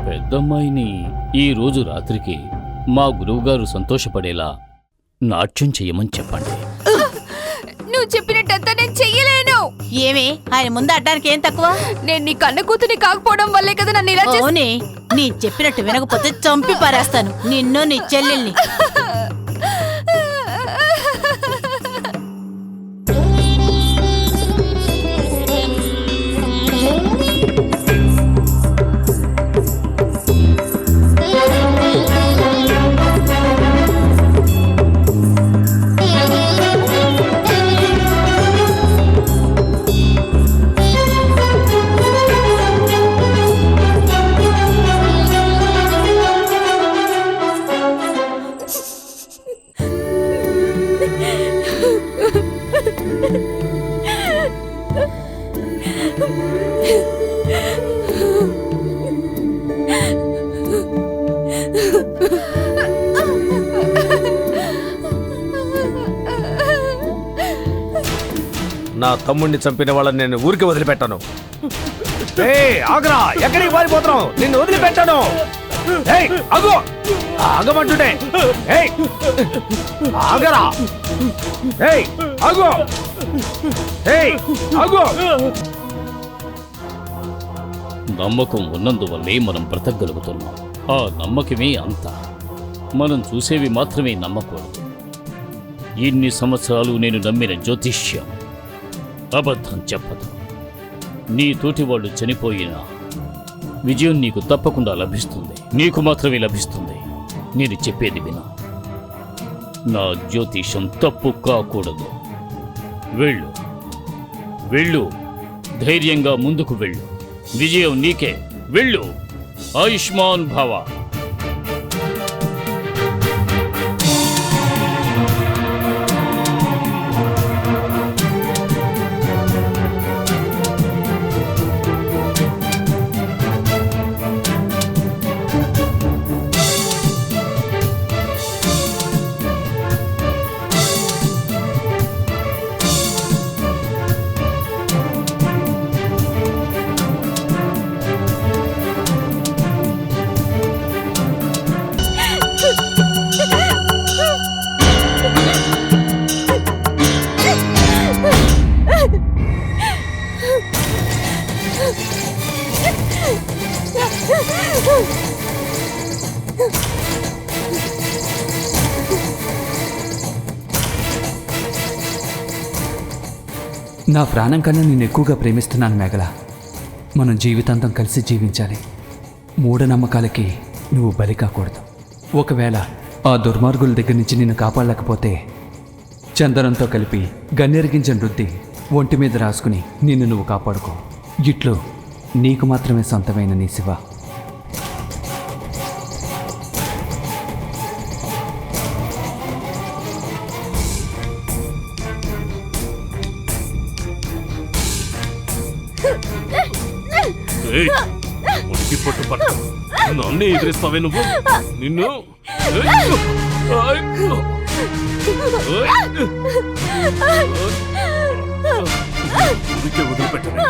పెద్దమ్మాయిని ఈ రోజు రాత్రికి మా గురువుగారు సంతోషపడేలా నాట్యం చెయ్యమని చెప్పండి. నువ్వు చెప్పినట్టంతా నేను చెయ్యలేను. ఏమి ఆయన ముందు అడ్డానికి ఏం తక్కువ? నేను నీ కన్న కూతుని కాకపోవడం వల్లే కదా నన్ను ఇలా అవునే, నీ చెప్పినట్టు వినకపోతే చంపి పారేస్తాను నిన్ను నీ చెల్లెల్ని. నా తమ్ముడిని చంపిన వాళ్ళని నేను ఊరికి వదిలిపెట్టాను. ఆగరా, ఎక్కడికి పారిపోతున్నావు? నిన్ను వదిలిపెట్టాను. ఆగు, ఆగమంటుంటే ఆగరా, ఆగు, ఆగు. నమ్మకం ఉన్నందువల్లే మనం బ్రతకగలుగుతున్నాం. ఆ నమ్మకమే అంతా. మనం చూసేవి మాత్రమే నమ్మకూడదు. ఇన్ని సంవత్సరాలు నేను నమ్మిన జ్యోతిష్యం అబద్ధం చెప్పదు. నీ తోటి వాళ్ళు చనిపోయినా విజయం నీకు తప్పకుండా లభిస్తుంది. నీకు మాత్రమే లభిస్తుంది. నేను చెప్పేది విను. నా జ్యోతిషం తప్పు కాకూడదు. వెళ్ళు, వెళ్ళు, ధైర్యంగా ముందుకు వెళ్ళు. విజయం నీకే. వెళ్ళు. ఆయుష్మాన్ భవ. నా ప్రాణం కన్నా నేను ఎక్కువగా ప్రేమిస్తున్నాను మేఘల. మనం జీవితాంతం కలిసి జీవించాలి. మూఢనమ్మకాలకి నువ్వు బలి కాకూడదు. ఒకవేళ ఆ దుర్మార్గుల దగ్గర నుంచి నిన్ను కాపాడలేకపోతే చందనంతో కలిపి గన్నెరిగించిన రుద్ది ఒంటి మీద రాసుకుని నిన్ను నువ్వు కాపాడుకో. ఇట్లు నీకు మాత్రమే సొంతమైన నీ శివ. నన్ను ఎదిరిస్తావే నువ్వు? నిన్ను వదిలిపెట్టవే.